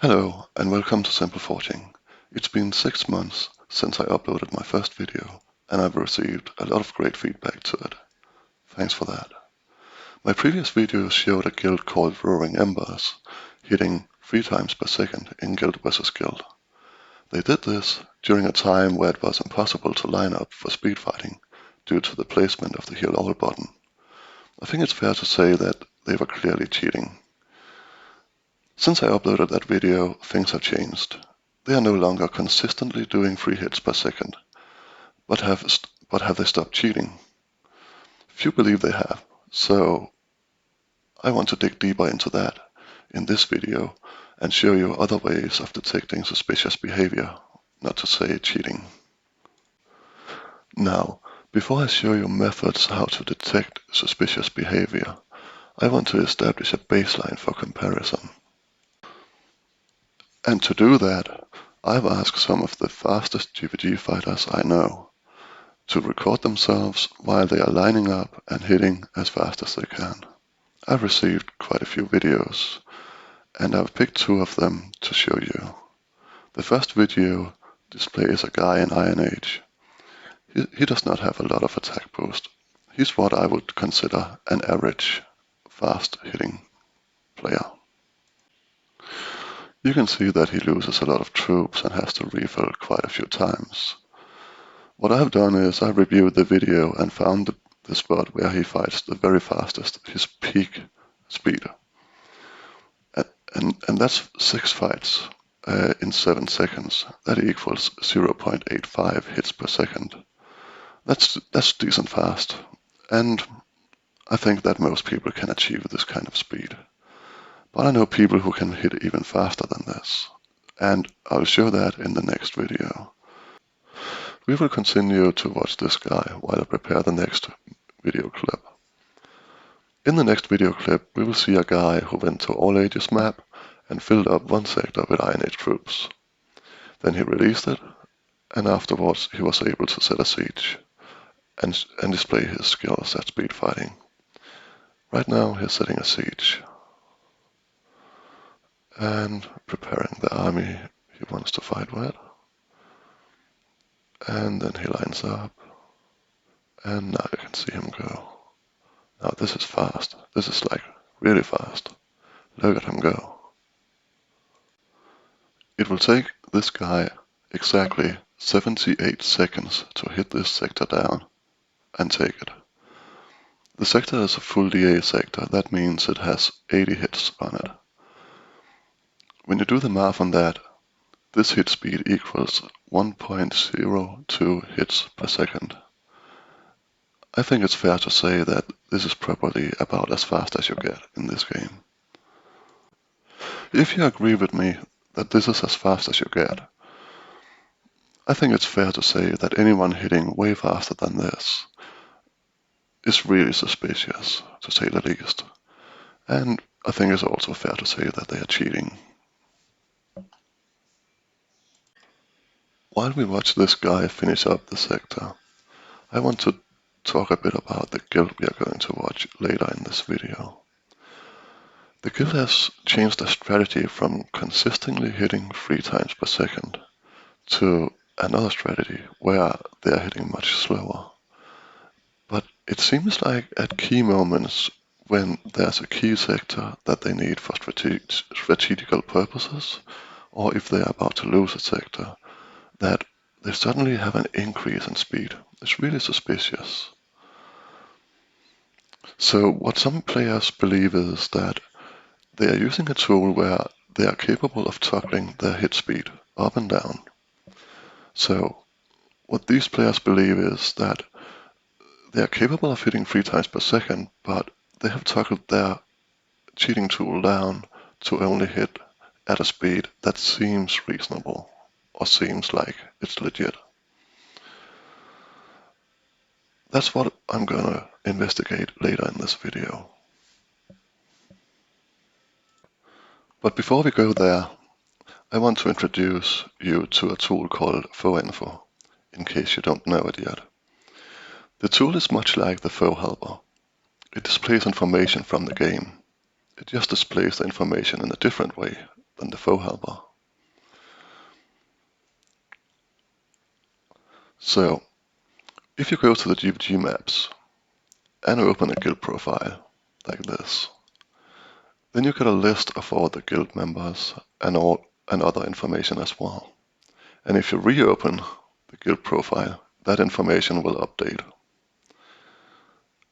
Hello and welcome to Simple Forging. It's been 6 months since I uploaded my first video and I've received a lot of great feedback to it. Thanks for that. My previous video showed a guild called Roaring Embers hitting 3 times per second in guild versus guild. They did this during a time where it was impossible to line up for speed fighting due to the placement of the heal all button. I think it's fair to say that they were clearly cheating. Since I uploaded that video, things have changed. They are no longer consistently doing 3 hits per second, but have they stopped cheating? Few believe they have, so I want to dig deeper into that in this video and show you other ways of detecting suspicious behavior, not to say cheating. Now, before I show you methods how to detect suspicious behavior, I want to establish a baseline for comparison. And to do that, I've asked some of the fastest GVG fighters I know to record themselves while they are lining up and hitting as fast as they can. I've received quite a few videos, and I've picked 2 of them to show you. The first video displays a guy in Iron Age. He does not have a lot of attack boost. He's what I would consider an average fast hitting player. You can see that he loses a lot of troops and has to refill quite a few times. What I've done is I reviewed the video and found the spot where he fights the very fastest, his peak speed. And that's 6 fights in 7 seconds. That equals 0.85 hits per second. That's decent fast. And I think that most people can achieve this kind of speed. But I know people who can hit even faster than this, and I'll show that in the next video. We will continue to watch this guy while I prepare the next video clip. In the next video clip, we will see a guy who went to All Ages map and filled up 1 sector with Iron Age troops. Then he released it, and afterwards he was able to set a siege and display his skills at speed fighting. Right now he's setting a siege and preparing the army he wants to fight with. And then he lines up, and now you can see him go. Now this is fast. This is like really fast. Look at him go. It will take this guy exactly 78 seconds to hit this sector down and take it. The sector is a full DA sector. That means it has 80 hits on it. When you do the math on that, this hit speed equals 1.02 hits per second. I think it's fair to say that this is probably about as fast as you get in this game. If you agree with me that this is as fast as you get, I think it's fair to say that anyone hitting way faster than this is really suspicious, to say the least. And I think it's also fair to say that they are cheating. While we watch this guy finish up the sector, I want to talk a bit about the guild we are going to watch later in this video. The guild has changed their strategy from consistently hitting 3 times per second to another strategy where they are hitting much slower. But it seems like at key moments when there's a key sector that they need for strategical purposes, or if they are about to lose a sector, that they suddenly have an increase in speed. It's really suspicious. So what some players believe is that they are using a tool where they are capable of toggling their hit speed up and down. So what these players believe is that they are capable of hitting 3 times per second, but they have toggled their cheating tool down to only hit at a speed that seems reasonable or seems like it's legit. That's what I'm gonna investigate later in this video. But before we go there, I want to introduce you to a tool called FoeInfo, in case you don't know it yet. The tool is much like the Foe Helper. It displays information from the game. It just displays the information in a different way than the foe helper. So, if you go to the GVG maps and open a guild profile like this, then you get a list of all the guild members and other information as well. And if you reopen the guild profile, that information will update.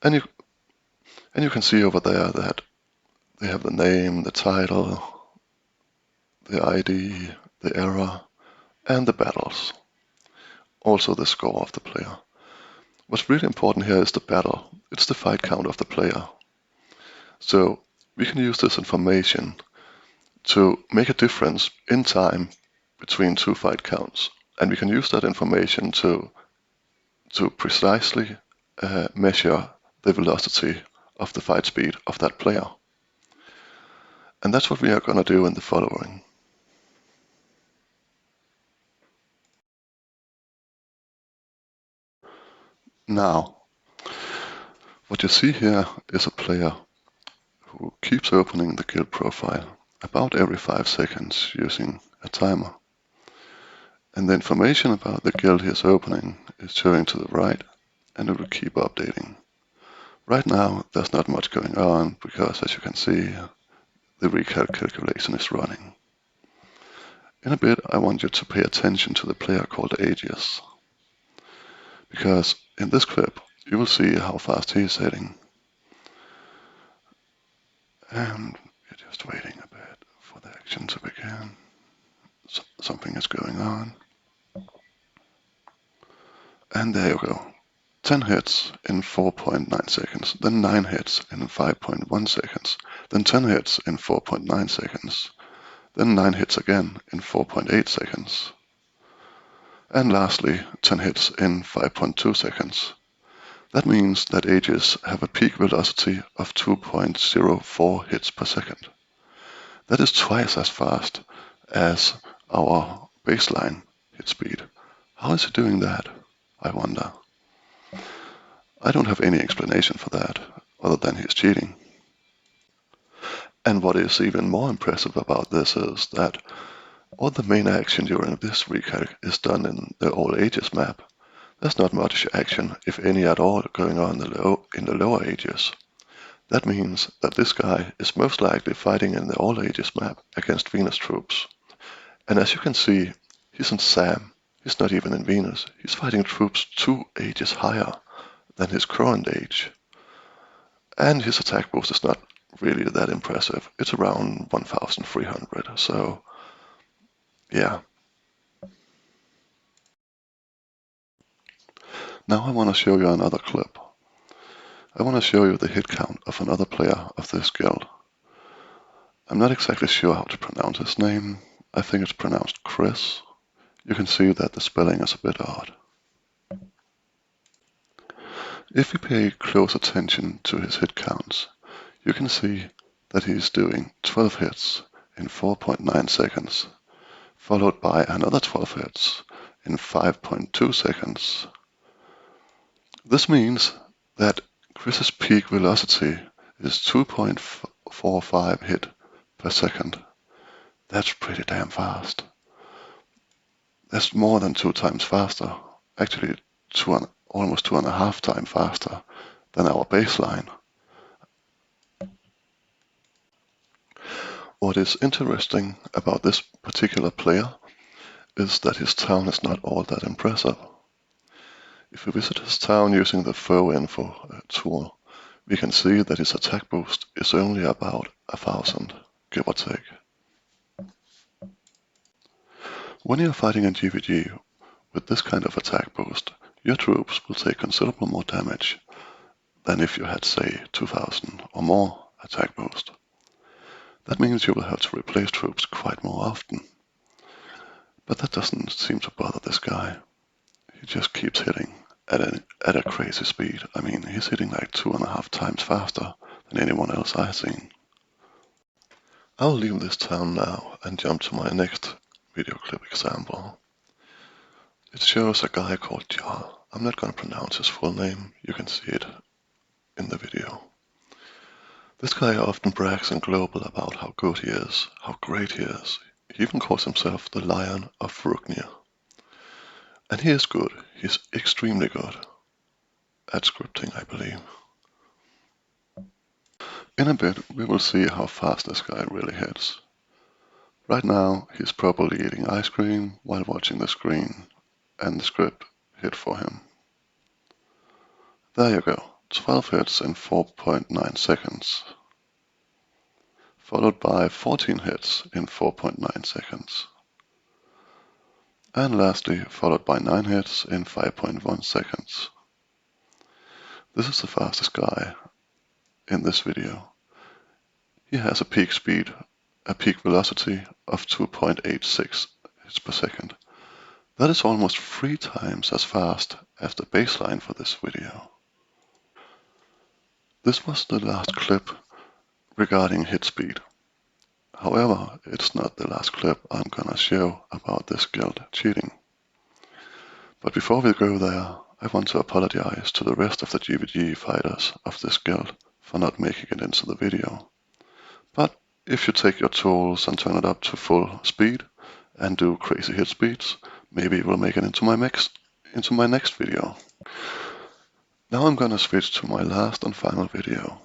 And you can see over there that they have the name, the title, the ID, the era, and the battles. Also the score of the player. What's really important here is the battle. It's the fight count of the player. So we can use this information to make a difference in time between two fight counts. And we can use that information to precisely measure the velocity of the fight speed of that player. And that's what we are going to do in the following. Now, what you see here is a player who keeps opening the guild profile about every 5 seconds using a timer. And the information about the guild he is opening is showing to the right, and it will keep updating. Right now, there's not much going on because, as you can see, the recalc calculation is running. In a bit, I want you to pay attention to the player called Aegis, because in this clip, you will see how fast he is hitting. And we're just waiting a bit for the action to begin. Something is going on. And there you go. 10 hits in 4.9 seconds, then 9 hits in 5.1 seconds, then 10 hits in 4.9 seconds, then 9 hits again in 4.8 seconds, and lastly 10 hits in 5.2 seconds. That means that Aegis have a peak velocity of 2.04 hits per second. That is twice as fast as our baseline hit speed. How is he doing that, I wonder? I don't have any explanation for that, other than he's cheating. And what is even more impressive about this is that all the main action during this recalc is done in the all ages map. There's not much action, if any at all, going on in the lower ages. That means that this guy is most likely fighting in the all ages map against Venus troops. And as you can see, he's in Sam. He's not even in Venus. He's fighting troops 2 ages higher than his current age. And his attack boost is not really that impressive. It's around 1300, so yeah. Now I want to show you another clip. I want to show you the hit count of another player of this guild. I'm not exactly sure how to pronounce his name. I think it's pronounced Chris. You can see that the spelling is a bit odd. If you pay close attention to his hit counts, you can see that he's doing 12 hits in 4.9 seconds, followed by another 12 hits in 5.2 seconds. This means that Chris's peak velocity is 2.45 hit per second. That's pretty damn fast. That's more than 2 times faster, actually almost 2.5 times faster than our baseline. What is interesting about this particular player is that his town is not all that impressive. If we visit his town using the foe info tool, we can see that his attack boost is only about 1000, give or take. When you're fighting in GVG with this kind of attack boost, your troops will take considerable more damage than if you had, say, 2000 or more attack boost. That means you will have to replace troops quite more often. But that doesn't seem to bother this guy. He just keeps hitting at a crazy speed. I mean, he's hitting like 2.5 times faster than anyone else I've seen. I'll leave this town now and jump to my next video clip example. It shows a guy called Jarl. I'm not going to pronounce his full name, you can see it in the video. This guy often brags in Global about how good he is, how great he is. He even calls himself the Lion of Frugnia. And he is good, he's extremely good at scripting, I believe. In a bit, we will see how fast this guy really hits. Right now, he's probably eating ice cream while watching the screen, and the script hit for him. There you go, 12 hits in 4.9 seconds, followed by 14 hits in 4.9 seconds. And lastly, followed by 9 hits in 5.1 seconds. This is the fastest guy in this video. He has a peak speed, a peak velocity of 2.86 hits per second. That is almost 3 times as fast as the baseline for this video. This was the last clip regarding hit speed. However, it's not the last clip I'm gonna show about this guild cheating. But before we go there, I want to apologize to the rest of the GVG fighters of this guild for not making it into the video. But if you take your tools and turn it up to full speed and do crazy hit speeds, maybe it will make it into my next video. Now I'm gonna switch to my last and final video.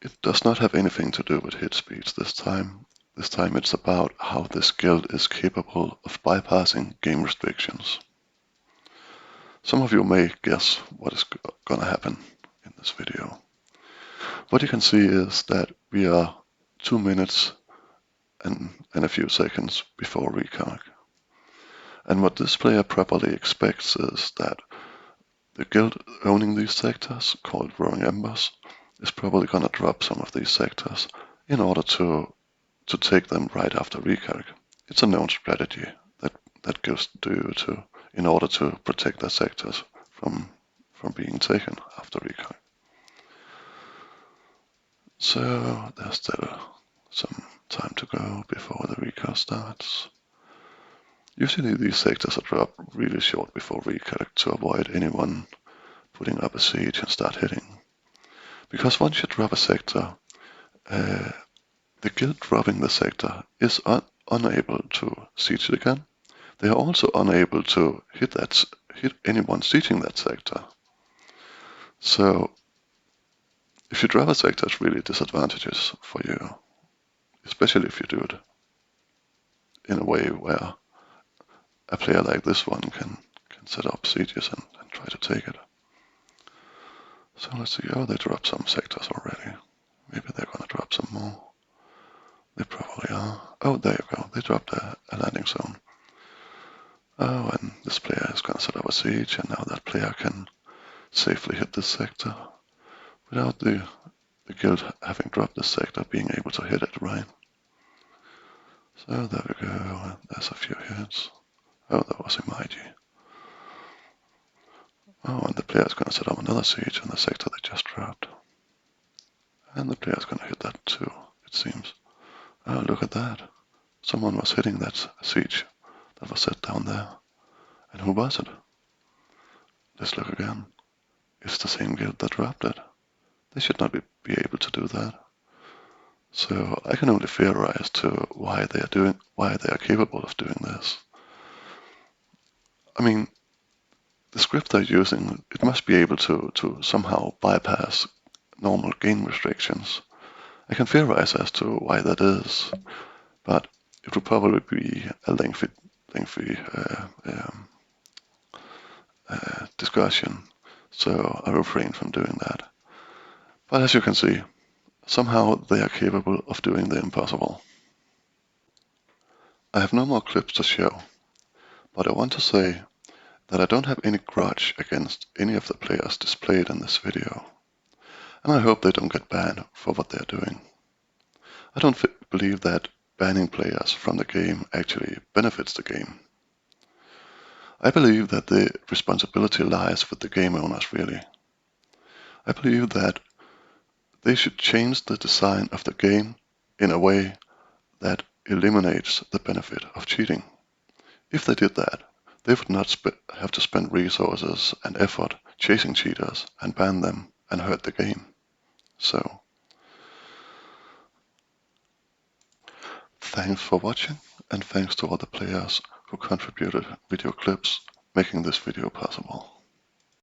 It does not have anything to do with hit speeds this time. This time it's about how this guild is capable of bypassing game restrictions. Some of you may guess what is gonna happen in this video. What you can see is that we are 2 minutes and a few seconds before recalc. And what this player properly expects is that the guild owning these sectors, called Roaring Embers, is probably gonna drop some of these sectors in order to take them right after recalc. It's a known strategy that guilds do in order to protect their sectors from being taken after recalc. So there's still some time to go before the recalc starts. Usually these sectors are dropped really short before recalc to avoid anyone putting up a siege and start hitting. Because once you drop a sector, the guild dropping the sector is unable to siege it again. They are also unable to hit anyone sieging that sector. So if you drop a sector, it's really disadvantageous for you, especially if you do it in a way where a player like this one can set up sieges and try to take it. So let's see, oh, they dropped some sectors already. Maybe they're gonna drop some more. They probably are. Oh, there you go, they dropped a landing zone. Oh, and this player is gonna set up a siege, and now that player can safely hit this sector without the guild having dropped this sector being able to hit it, right? So there we go, there's a few hits. Oh, that was Imaiji. Oh, and the player's gonna set up another siege on the sector they just dropped. And the player's gonna hit that too, it seems. Oh, look at that. Someone was hitting that siege that was set down there. And who was it? Let's look again. It's the same guild that dropped it. They should not be able to do that. So I can only theorize to why they are capable of doing this. I mean, the script they're using, it must be able to somehow bypass normal game restrictions. I can theorize as to why that is, but it would probably be a lengthy discussion, so I refrain from doing that. But as you can see, somehow they are capable of doing the impossible. I have no more clips to show, but I want to say that I don't have any grudge against any of the players displayed in this video, and I hope they don't get banned for what they're doing. I don't believe that banning players from the game actually benefits the game. I believe that the responsibility lies with the game owners, really. I believe that they should change the design of the game in a way that eliminates the benefit of cheating. If they did that, they would not have to spend resources and effort chasing cheaters and ban them and hurt the game. So, thanks for watching, and thanks to all the players who contributed video clips making this video possible.